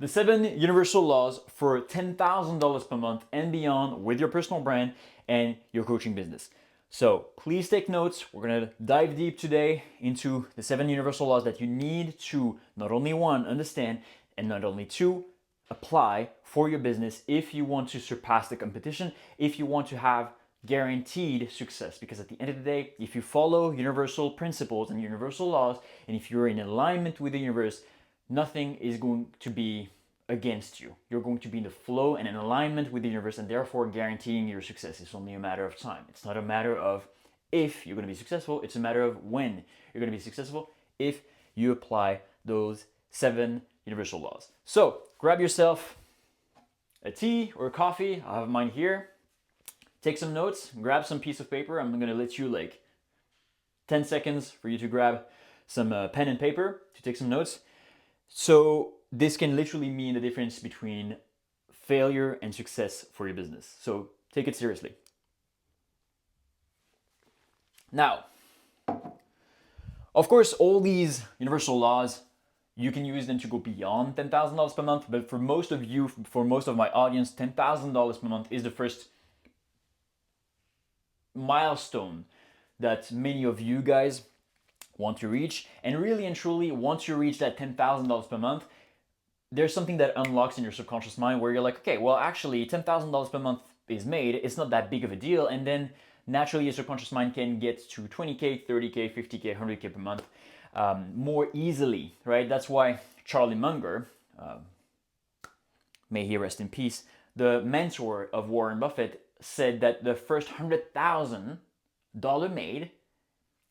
The 7 universal laws for $10,000 per month and beyond with your personal brand and your coaching business. So please take notes. We're gonna dive deep today into the 7 universal laws that you need to not only one, understand, and not only two, apply for your business if you want to surpass the competition, if you want to have guaranteed success. Because at the end of the day, if you follow universal principles and universal laws, and if you're in alignment with the universe, nothing is going to be against you. You're going to be in the flow and in alignment with the universe, and therefore guaranteeing your success. It's only a matter of time. It's not a matter of if you're going to be successful, it's a matter of when you're going to be successful if you apply those 7 universal laws. So grab yourself a tea or a coffee. I have mine here. Take some notes, grab some piece of paper. I'm going to let you like 10 seconds for you to grab some pen and paper to take some notes. So this can literally mean the difference between failure and success for your business. So take it seriously. Now, of course, all these universal laws, you can use them to go beyond $10,000 per month. But for most of you, for most of my audience, $10,000 per month is the first milestone that many of you guys want to reach. And really and truly, once you reach that $10,000 per month, there's something that unlocks in your subconscious mind where you're like, okay, well, actually $10,000 per month is made. It's not that big of a deal. And then naturally your subconscious mind can get to 20K, 30K, 50K, 100K per month more easily, right? That's why Charlie Munger, may he rest in peace, the mentor of Warren Buffett, said that the first $100,000 made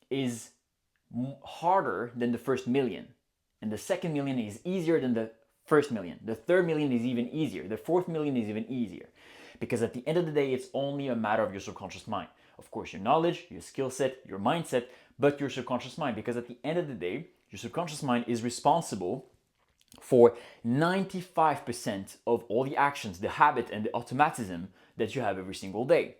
is harder than the first million. And the second million is easier than the first million. The third million is even easier. The fourth million is even easier. Because at the end of the day, it's only a matter of your subconscious mind. Of course, your knowledge, your skill set, your mindset, but your subconscious mind. Because at the end of the day, your subconscious mind is responsible for 95% of all the actions, the habit, and the automatism that you have every single day.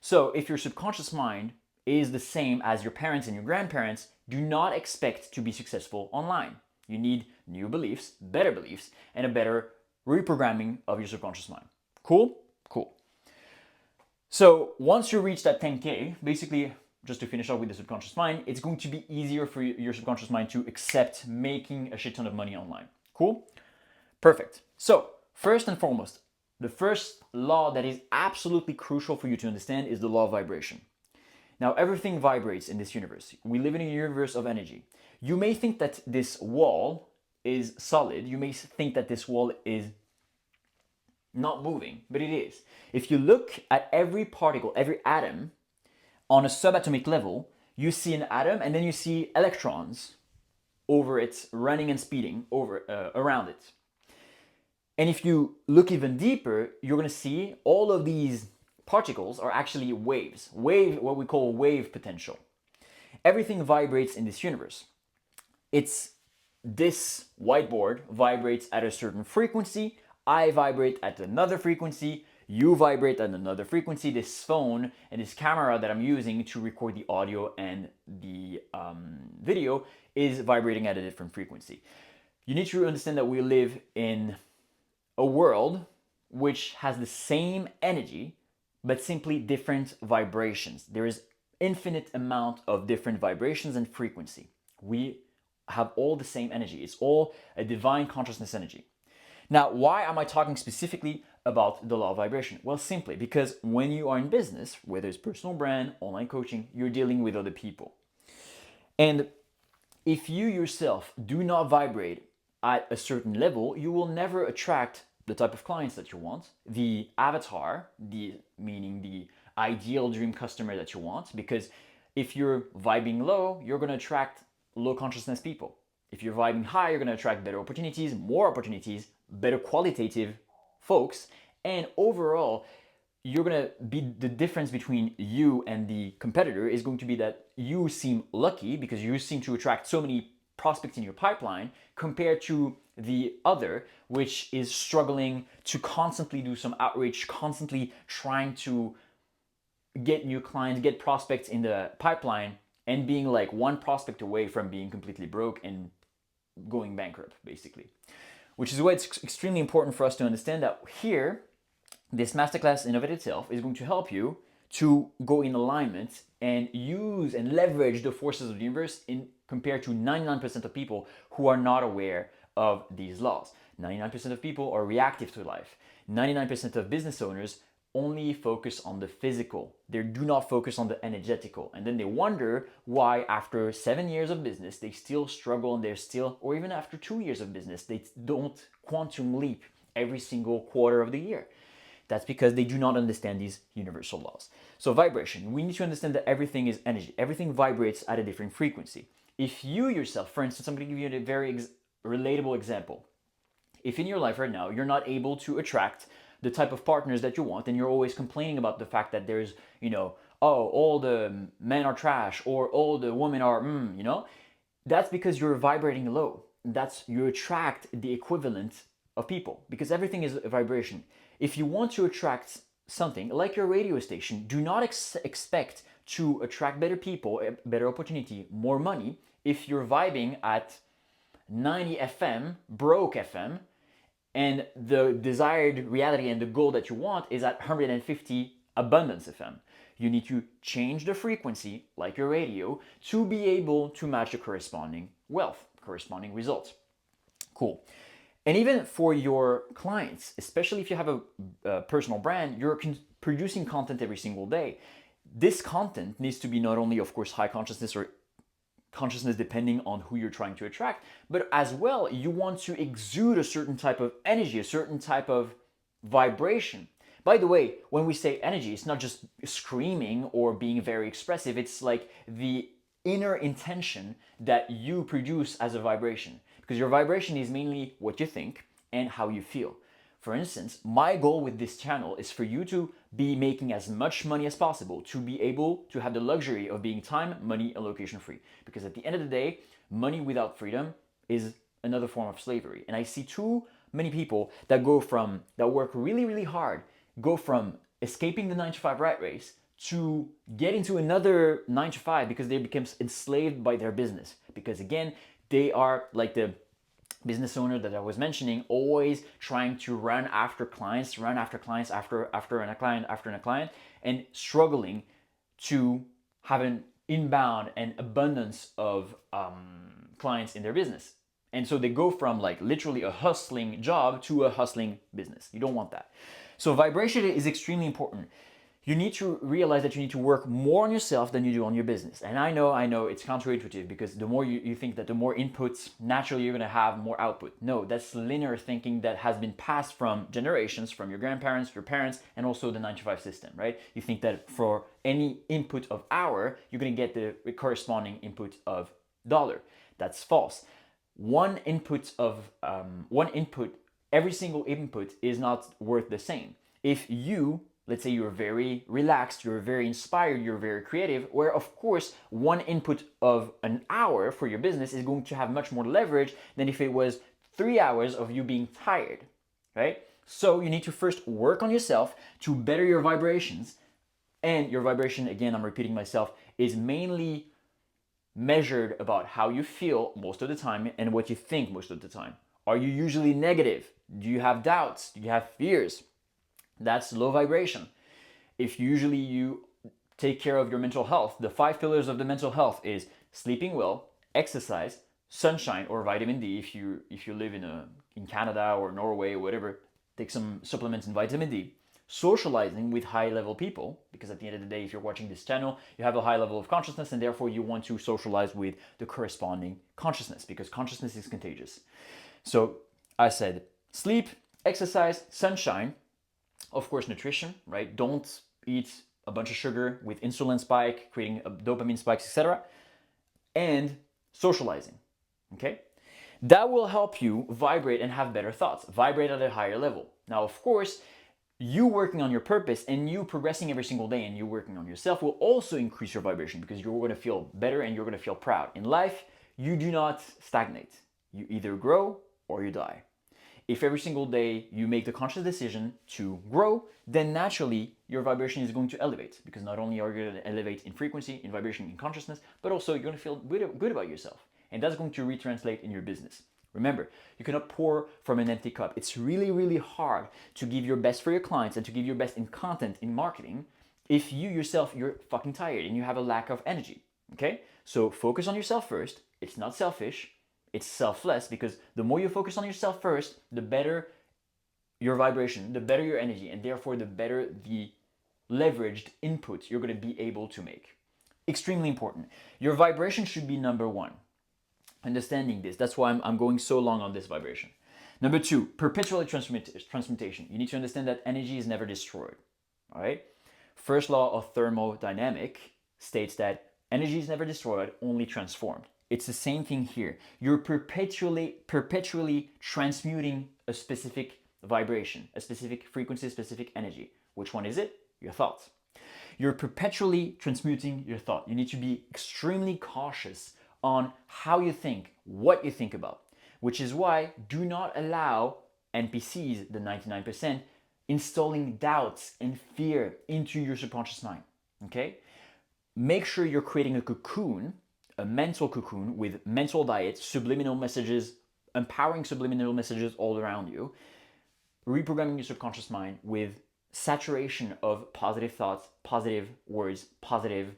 So if your subconscious mind is the same as your parents and your grandparents, do not expect to be successful online. You need new beliefs, and a better reprogramming of your subconscious mind. Cool? Cool. So once you reach that 10K, basically, just to finish up with the subconscious mind, it's going to be easier for your subconscious mind to accept making a shit ton of money online. Cool? Perfect. So first and foremost, the first law that is absolutely crucial for you to understand is the law of vibration. Now, everything vibrates in this universe. We live in a universe of energy. You may think that this wall is solid. You may think that this wall is not moving, but it is. If you look at every particle, every atom on a subatomic level, you see an atom and then you see electrons over it running and speeding around it. And if you look even deeper, you're going to see all of these particles are actually waves, what we call wave potential. Everything vibrates in this universe. This whiteboard vibrates at a certain frequency. I vibrate at another frequency. You vibrate at another frequency. This phone and this camera that I'm using to record the audio and the video is vibrating at a different frequency. You need to understand that we live in a world which has the same energy, but simply different vibrations. There is infinite amount of different vibrations and frequency. We have all the same energy. It's all a divine consciousness energy. Now, why am I talking specifically about the law of vibration? Well, simply because when you are in business, whether it's personal brand, online coaching, you're dealing with other people. And if you yourself do not vibrate at a certain level, you will never attract the type of clients that you want, the avatar, meaning the ideal dream customer that you want. Because if you're vibing low, you're going to attract low consciousness people. If you're vibing high, you're going to attract better opportunities, more opportunities, better qualitative folks, and overall, you're going to be the difference between you and the competitor is going to be that you seem lucky because you seem to attract so many prospects in your pipeline compared to the other, which is struggling to constantly do some outreach, constantly trying to get new clients, get prospects in the pipeline, and being like one prospect away from being completely broke and going bankrupt, basically. which is why it's extremely important for us to understand that here, this masterclass in of it itself is going to help you to go in alignment and use and leverage the forces of the universe in compared to 99% of people who are not aware of these laws. 99% of people are reactive to life. 99% of business owners only focus on the physical. They do not focus on the energetical. And then they wonder why after 7 years of business, they still struggle and they're still, or even after 2 years of business, they don't quantum leap every single quarter of the year. That's because they do not understand these universal laws. So vibration, we need to understand that everything is energy. Everything vibrates at a different frequency. If you yourself, for instance, I'm going to give you a very relatable example. If in your life right now, you're not able to attract the type of partners that you want, and you're always complaining about the fact that there's, oh, all the men are trash or all the women are, that's because you're vibrating low. You attract the equivalent of people because everything is a vibration. If you want to attract something like your radio station, do not expect to attract better people, better opportunity, more money if you're vibing at 90 FM, broke FM, and the desired reality and the goal that you want is at 150 abundance FM. You need to change the frequency, like your radio, to be able to match the corresponding wealth, corresponding results. Cool. And even for your clients, especially if you have a personal brand, you're producing content every single day. This content needs to be not only, of course, high consciousness or consciousness depending on who you're trying to attract, but as well, you want to exude a certain type of energy, a certain type of vibration. By the way, when we say energy, it's not just screaming or being very expressive, it's like the inner intention that you produce as a vibration. Because your vibration is mainly what you think and how you feel. For instance, my goal with this channel is for you to be making as much money as possible, to be able to have the luxury of being time, money, and location free. Because at the end of the day, money without freedom is another form of slavery. And I see too many people that work really, really hard, go from escaping the 9-to-5 rat race to get into another 9-to-5 because they become enslaved by their business. Because again, they are like the business owner that I was mentioning, always trying to run after clients, after a client, and struggling to have an inbound and abundance of clients in their business. And so they go from like literally a hustling job to a hustling business. You don't want that. So vibration is extremely important. You need to realize that you need to work more on yourself than you do on your business. And I know it's counterintuitive because the more you think that the more inputs, naturally you're gonna have more output. No, that's linear thinking that has been passed from generations, from your grandparents, your parents, and also the 9-to-5 system, right? You think that for any input of hour, you're gonna get the corresponding input of dollar. That's false. One input, every single input is not worth the same. If you, let's say you're very relaxed, you're very inspired, you're very creative, where of course one input of an hour for your business is going to have much more leverage than if it was 3 hours of you being tired, right? So you need to first work on yourself to better your vibrations. And your vibration, again, I'm repeating myself, is mainly measured about how you feel most of the time and what you think most of the time. Are you usually negative? Do you have doubts? Do you have fears? That's low vibration. If usually you take care of your mental health, the 5 pillars of the mental health is sleeping well, exercise, sunshine or vitamin D. If you live in Canada or Norway or whatever, take some supplements in vitamin D. Socializing with high level people, because at the end of the day, if you're watching this channel, you have a high level of consciousness and therefore you want to socialize with the corresponding consciousness because consciousness is contagious. So I said sleep, exercise, sunshine. Of course, nutrition, right? Don't eat a bunch of sugar with insulin spike, creating dopamine spikes, etc. And socializing, okay? That will help you vibrate and have better thoughts, vibrate at a higher level. Now, of course, you working on your purpose and you progressing every single day and you working on yourself will also increase your vibration because you're going to feel better and you're going to feel proud. In life, you do not stagnate. You either grow or you die. If every single day you make the conscious decision to grow, then naturally your vibration is going to elevate because not only are you going to elevate in frequency, in vibration, in consciousness, but also you're going to feel good about yourself. And that's going to retranslate in your business. Remember, you cannot pour from an empty cup. It's really, really hard to give your best for your clients and to give your best in content, in marketing, if you yourself, you're fucking tired and you have a lack of energy, okay? So focus on yourself first. It's not selfish, it's selfless, because the more you focus on yourself first, the better your vibration, the better your energy, and therefore the better the leveraged input you're gonna be able to make. Extremely important. Your vibration should be number one. Understanding this, that's why I'm going so long on this vibration. Number two, perpetual transmutation. You need to understand that energy is never destroyed, all right? First law of thermodynamics states that energy is never destroyed, only transformed. It's the same thing here. You're perpetually transmuting a specific vibration, a specific frequency, specific energy. Which one is it? Your thoughts. You're perpetually transmuting your thought. You need to be extremely cautious on how you think, what you think about, which is why do not allow NPCs, the 99%, installing doubts and fear into your subconscious mind, okay? Make sure you're creating a cocoon, a mental cocoon with mental diets, subliminal messages, empowering subliminal messages all around you, reprogramming your subconscious mind with saturation of positive thoughts, positive words, positive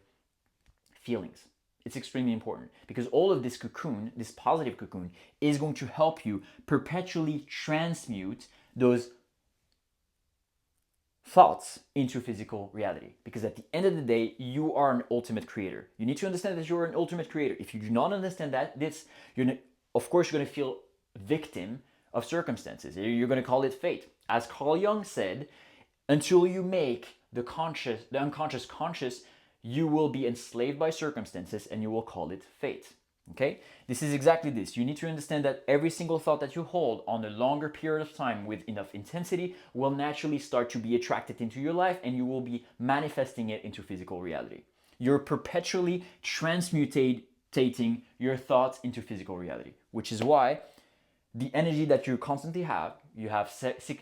feelings. It's extremely important because all of this cocoon, this positive cocoon, is going to help you perpetually transmute those thoughts into physical reality. Because at the end of the day, you are an ultimate creator. You need to understand that you're an ultimate creator. If you do not understand that, of course, you're going to feel victim of circumstances. You're going to call it fate. As Carl Jung said, until you make the unconscious conscious, you will be enslaved by circumstances and you will call it fate. Okay? This is exactly this. You need to understand that every single thought that you hold on a longer period of time with enough intensity will naturally start to be attracted into your life and you will be manifesting it into physical reality. You're perpetually transmutating your thoughts into physical reality, which is why the energy that you constantly have, you have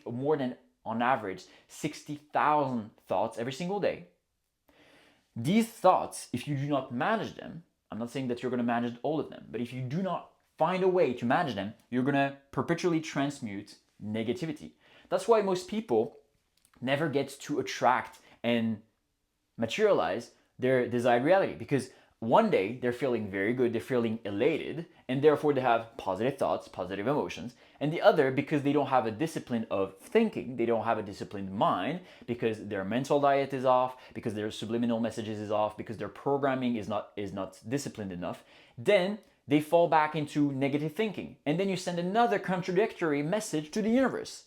more than, on average, 60,000 thoughts every single day. These thoughts, if you do not manage them, I'm not saying that you're going to manage all of them, but if you do not find a way to manage them, you're going to perpetually transmute negativity. That's why most people never get to attract and materialize their desired reality, because one day they're feeling very good, they're feeling elated, and therefore they have positive thoughts, positive emotions, and the other, because they don't have a discipline of thinking, they don't have a disciplined mind, because their mental diet is off, because their subliminal messages is off, because their programming is not disciplined enough, then they fall back into negative thinking. And then you send another contradictory message to the universe.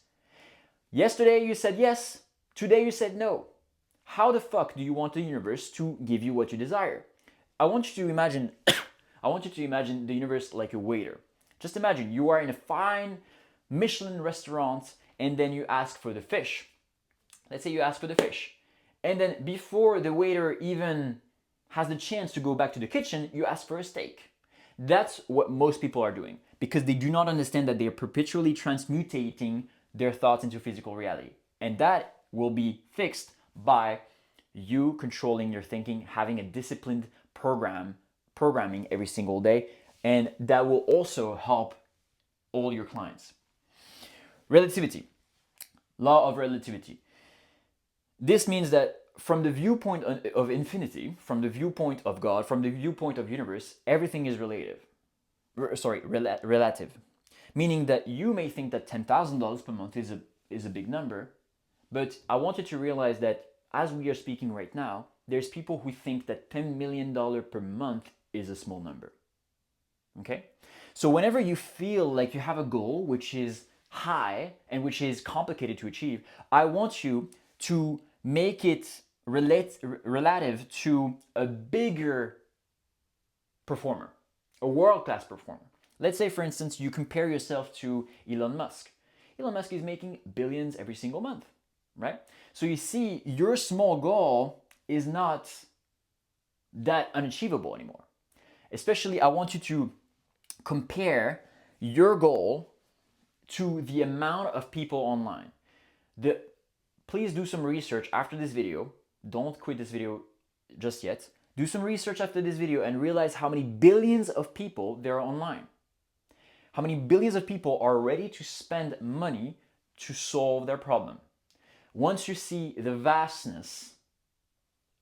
Yesterday you said yes, today you said no. How the fuck do you want the universe to give you what you desire? I want you to imagine the universe like a waiter. Just imagine you are in a fine Michelin restaurant and then you ask for the fish. Let's say you ask for the fish. And then before the waiter even has the chance to go back to the kitchen, you ask for a steak. That's what most people are doing because they do not understand that they are perpetually transmutating their thoughts into physical reality. And that will be fixed by you controlling your thinking, having a disciplined programming every single day, and that will also help all your clients. Relativity, law of relativity. This means that from the viewpoint of infinity, from the viewpoint of God, from the viewpoint of universe, everything is relative. Meaning that you may think that $10,000 per month is a big number, but I want you to realize that as we are speaking right now, there's people who think that $10 million per month is a small number. Okay? So whenever you feel like you have a goal which is high and which is complicated to achieve, I want you to make it relative to a bigger performer, a world-class performer. Let's say, for instance, you compare yourself to Elon Musk. Elon Musk is making billions every single month, right? So you see, your small goal is not that unachievable anymore. Especially, I want you to compare your goal to the amount of people online. Please do some research after this video. Don't quit this video just yet. Do some research after this video and realize how many billions of people there are online. How many billions of people are ready to spend money to solve their problem? Once you see the vastness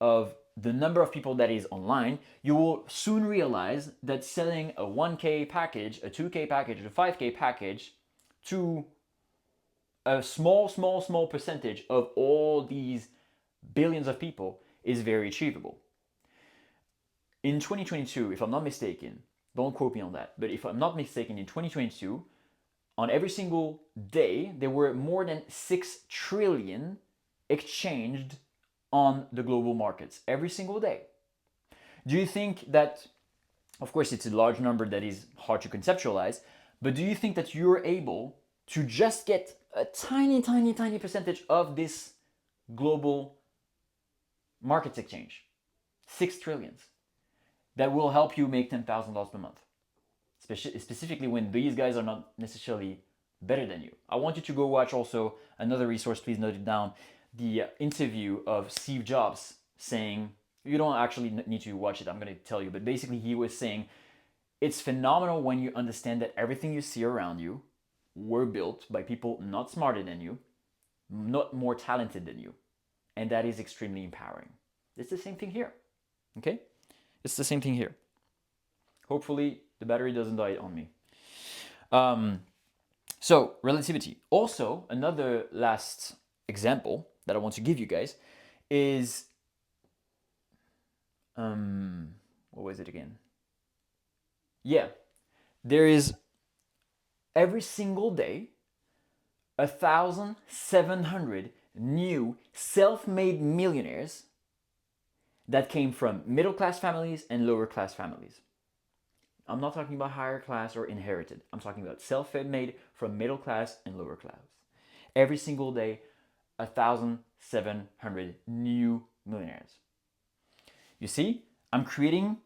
of the number of people that is online, you will soon realize that selling a 1K package, a 2K package, a 5K package to a small percentage of all these billions of people is very achievable. In 2022, if I'm not mistaken, don't quote me on that, but if I'm not mistaken, in 2022, on every single day, there were more than 6 trillion exchanged on the global markets every single day. Do you think that, of course, it's a large number that is hard to conceptualize, but do you think that you're able to just get a tiny percentage of this global markets exchange? 6 trillions. That will help you make $10,000 per month. Specifically when these guys are not necessarily better than you. I want you to go watch also another resource, please note it down, the interview of Steve Jobs saying, you don't actually need to watch it, I'm going to tell you, but basically he was saying, it's phenomenal when you understand that everything you see around you were built by people not smarter than you, not more talented than you. And that is extremely empowering. It's the same thing here, okay? It's the same thing here. Hopefully the battery doesn't die on me. So relativity. Also, another last example that I want to give you guys is, what was it again? Yeah, there is every single day 1,700 new self-made millionaires that came from middle-class families and lower-class families. I'm not talking about higher class or inherited. I'm talking about self-made from middle class and lower class. Every single day, 1,700 new millionaires. You see, I'm comparing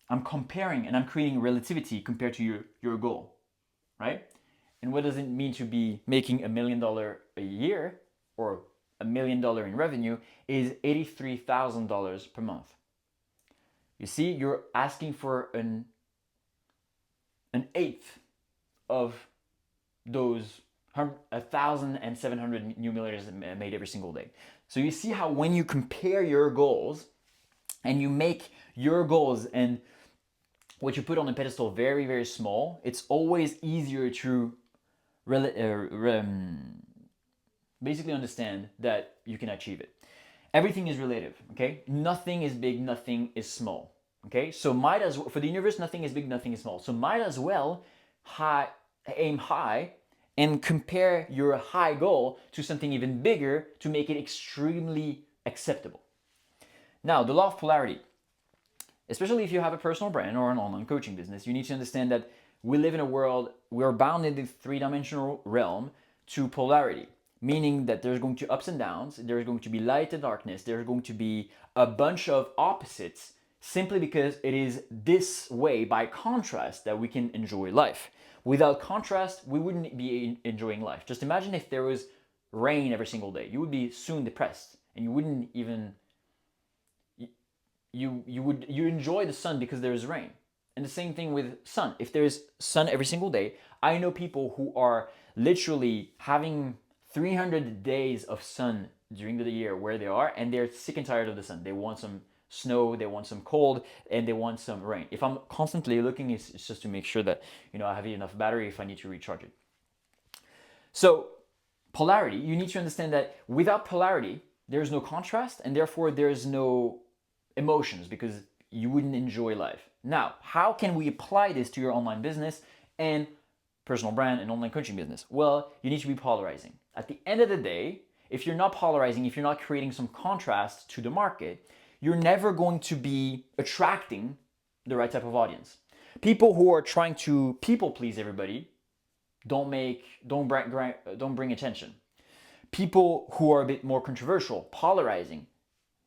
and I'm creating relativity compared to your goal, right? And what does it mean to be making $1 million a year or $1 million in revenue is $83,000 per month. You see, you're asking for an eighth of those 1,700 new millionaires made every single day. So you see how when you compare your goals and you make your goals and what you put on the pedestal very, very small, it's always easier to basically understand that you can achieve it. Everything is relative, okay? Nothing is big, nothing is small. Okay, so for the universe, nothing is big, nothing is small. So might as well aim high and compare your high goal to something even bigger to make it extremely acceptable. Now, the law of polarity. Especially if you have a personal brand or an online coaching business, you need to understand that we live in a world, we're bound in the three-dimensional realm to polarity. Meaning that there's going to be ups and downs, there's going to be light and darkness, there's going to be a bunch of opposites, simply because it is this way, by contrast, that we can enjoy life. Without contrast, we wouldn't be enjoying life. Just imagine if there was rain every single day. You would be soon depressed, and you wouldn't even, you enjoy the sun because there is rain. And the same thing with sun. If there is sun every single day, I know people who are literally having 300 days of sun during the year where they are, and they're sick and tired of the sun. They want some snow, they want some cold, and they want some rain. If I'm constantly looking, it's just to make sure that I have enough battery if I need to recharge it. So polarity, you need to understand that without polarity, there's no contrast, and therefore there's no emotions, because you wouldn't enjoy life. Now, how can we apply this to your online business and personal brand and online coaching business? Well, you need to be polarizing. At the end of the day, if you're not polarizing, if you're not creating some contrast to the market, you're never going to be attracting the right type of audience. People who are trying to people please everybody don't bring attention. People who are a bit more controversial, polarizing,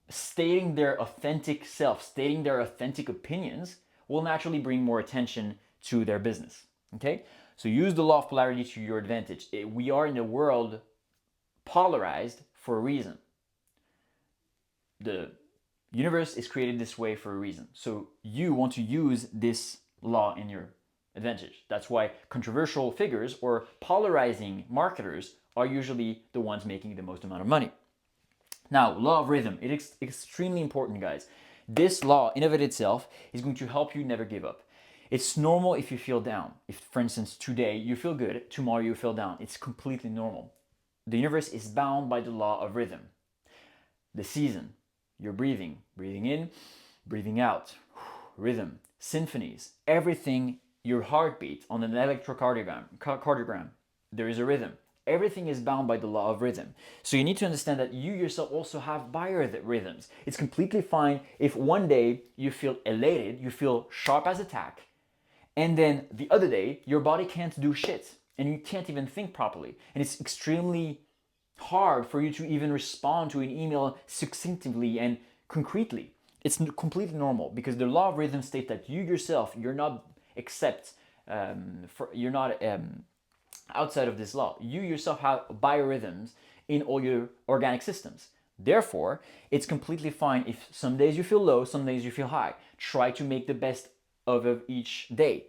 stating their authentic self, stating their authentic opinions will naturally bring more attention to their business. Okay? So use the law of polarity to your advantage. We are in a world polarized for a reason. The universe is created this way for a reason. So you want to use this law in your advantage. That's why controversial figures or polarizing marketers are usually the ones making the most amount of money. Now, law of rhythm, it is extremely important, guys. This law in of it itself is going to help you never give up. It's normal if you feel down. If, for instance, today you feel good, tomorrow you feel down. It's completely normal. The universe is bound by the law of rhythm. The season, you're breathing in, breathing out, rhythm, symphonies, everything, your heartbeat on an electrocardiogram, there is a rhythm. Everything is bound by the law of rhythm. So you need to understand that you yourself also have biorhythms. It's completely fine if one day you feel elated, you feel sharp as a tack, and then the other day your body can't do shit and you can't even think properly. And it's extremely hard for you to even respond to an email succinctly and concretely. It's completely normal because the law of rhythm states that you yourself, you're not outside of this law. You yourself have biorhythms in all your organic systems. Therefore, it's completely fine if some days you feel low, some days you feel high. Try to make the best of each day.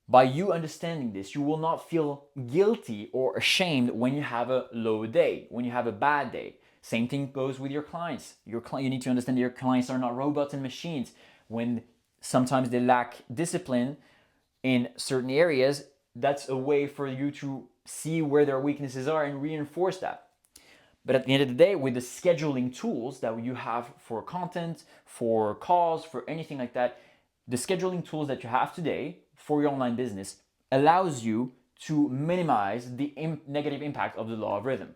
By you understanding this, you will not feel guilty or ashamed when you have a low day, when you have a bad day. Same thing goes with your clients. You need to understand that your clients are not robots and machines. When sometimes they lack discipline in certain areas, that's a way for you to see where their weaknesses are and reinforce that. But at the end of the day, with the scheduling tools that you have for content, for calls, for anything like that, the scheduling tools that you have today for your online business allows you to minimize the negative impact of the law of rhythm.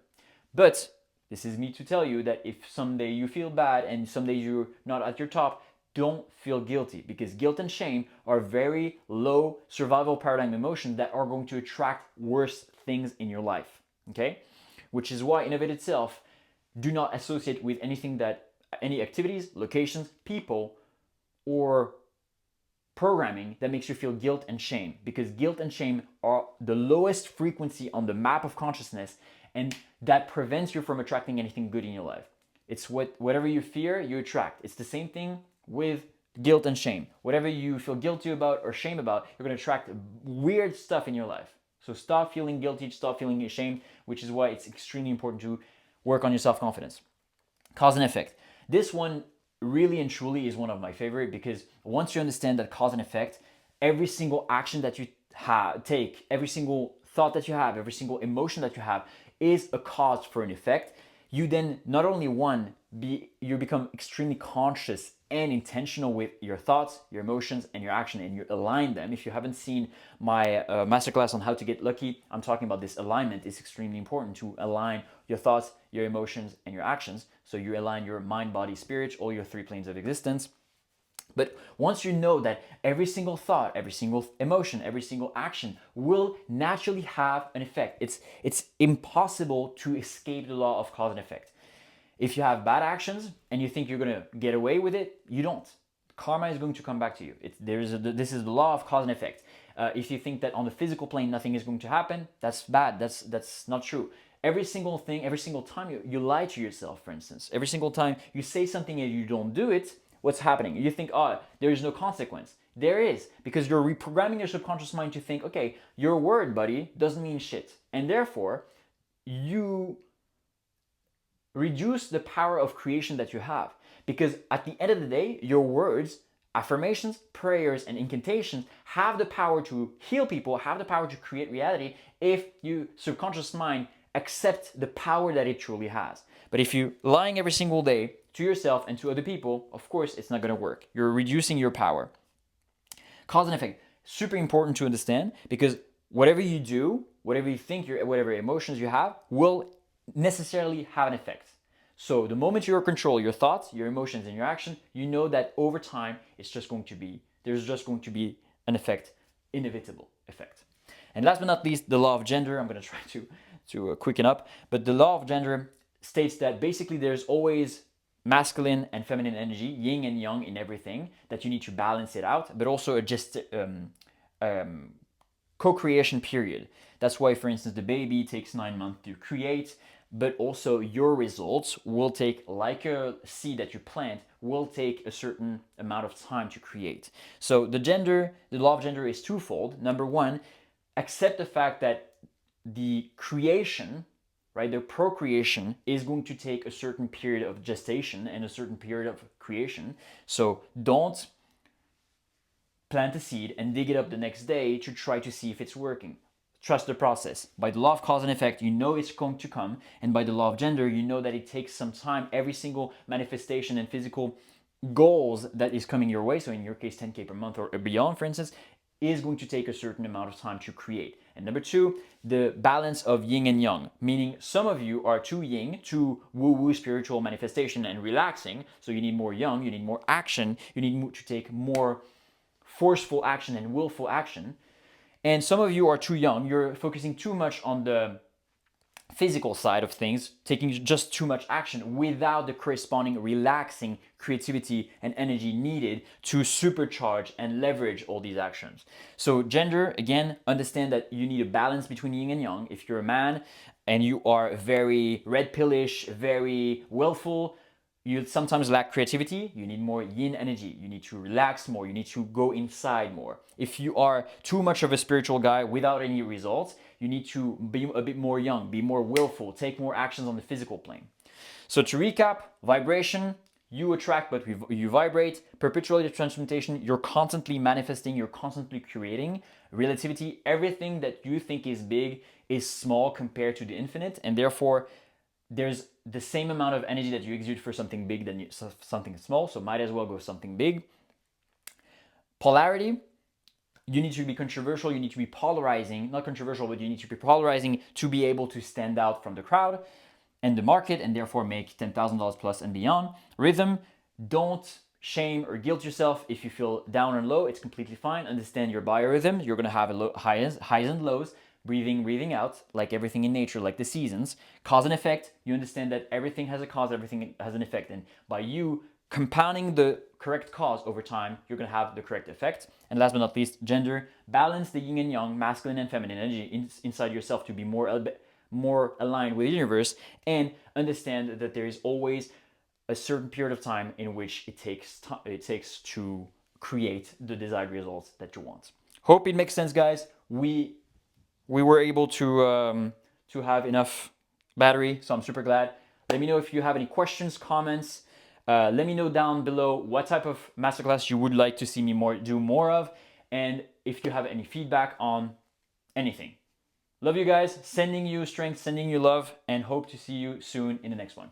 But this is me to tell you that if someday you feel bad and someday you're not at your top, don't feel guilty, because guilt and shame are very low survival paradigm emotions that are going to attract worse things in your life, okay? Which is why in of it itself, do not associate with any activities, locations, people, or programming that makes you feel guilt and shame, because guilt and shame are the lowest frequency on the map of consciousness, and that prevents you from attracting anything good in your life. It's whatever you fear, you attract. It's the same thing with guilt and shame. Whatever you feel guilty about or shame about, you're going to attract weird stuff in your life. So stop feeling guilty, stop feeling ashamed, which is why it's extremely important to work on your self-confidence. Cause and effect. This one really and truly is one of my favorite, because once you understand that cause and effect, every single action that you take, every single thought that you have, every single emotion that you have is a cause for an effect. You then not only you become extremely conscious and intentional with your thoughts, your emotions, and your action, and you align them. If you haven't seen my masterclass on how to get lucky, I'm talking about this alignment. It's extremely important to align your thoughts, your emotions, and your actions. So you align your mind, body, spirit, all your three planes of existence. But once you know that every single thought, every single emotion, every single action will naturally have an effect, it's impossible to escape the law of cause and effect. If you have bad actions and you think you're going to get away with it, you don't. Karma is going to come back to you. This is the law of cause and effect. If you think that on the physical plane nothing is going to happen, that's bad. That's not true. Every single thing, every single time you lie to yourself, for instance, every single time you say something and you don't do it, what's happening? You think, oh, there is no consequence. There is, because you're reprogramming your subconscious mind to think, okay, your word, buddy, doesn't mean shit. And therefore, you reduce the power of creation that you have. Because at the end of the day, your words, affirmations, prayers, and incantations have the power to heal people, have the power to create reality if your subconscious mind accepts the power that it truly has. But if you're lying every single day to yourself and to other people, of course, it's not going to work. You're reducing your power. Cause and effect, super important to understand, because whatever you do, whatever you think, whatever emotions you have, will necessarily have an effect. So the moment you're in control, your thoughts, your emotions, and your action, you know that over time, there's just going to be an effect, inevitable effect. And last but not least, the law of gender. I'm going to try to quicken up, but the law of gender states that basically there's always masculine and feminine energy, yin and yang in everything, that you need to balance it out, but also a co-creation period. That's why, for instance, the baby takes 9 months to create. but also your results will take, like a seed that you plant, will take a certain amount of time to create. So the law of gender is twofold. Number one, accept the fact that the creation, right, the procreation is going to take a certain period of gestation and a certain period of creation. So don't plant a seed and dig it up the next day to try to see if it's working. Trust the process. By the law of cause and effect, you know it's going to come. And by the law of gender, you know that it takes some time. Every single manifestation and physical goals that is coming your way, so in your case 10K per month or beyond, for instance, is going to take a certain amount of time to create. And number two, the balance of yin and yang, meaning some of you are too yin, too woo-woo spiritual manifestation and relaxing, so you need more yang, you need more action, you need to take more forceful action and willful action. And some of you are too young, you're focusing too much on the physical side of things, taking just too much action without the corresponding relaxing creativity and energy needed to supercharge and leverage all these actions. So gender, again, understand that you need a balance between yin and yang. If you're a man and you are very red pillish, very willful, you sometimes lack creativity, you need more yin energy, you need to relax more, you need to go inside more. If you are too much of a spiritual guy without any results, you need to be a bit more yang, be more willful, take more actions on the physical plane. So to recap, vibration, you attract but you vibrate. Perpetual transmutation, you're constantly manifesting, you're constantly creating. Relativity, everything that you think is big is small compared to the infinite, and therefore there's the same amount of energy that you exude for something big than something small, so might as well go something big. Polarity, you need to be controversial, you need to be polarizing, not controversial, but you need to be polarizing to be able to stand out from the crowd and the market and therefore make $10,000 plus and beyond. Rhythm, don't shame or guilt yourself if you feel down and low, it's completely fine. Understand your biorhythm, you're gonna have highs and lows. Breathing out, like everything in nature, like the seasons. Cause and effect, you understand that everything has a cause, everything has an effect. And by you compounding the correct cause over time, you're gonna have the correct effect. And last but not least, gender, balance the yin and yang, masculine and feminine energy inside yourself to be more aligned with the universe, and understand that there is always a certain period of time in which it takes to create the desired results that you want. Hope it makes sense, guys. We were able to have enough battery, so I'm super glad. Let me know if you have any questions, comments. Let me know down below what type of masterclass you would like to see me do more of, and if you have any feedback on anything. Love you guys, sending you strength, sending you love, and hope to see you soon in the next one.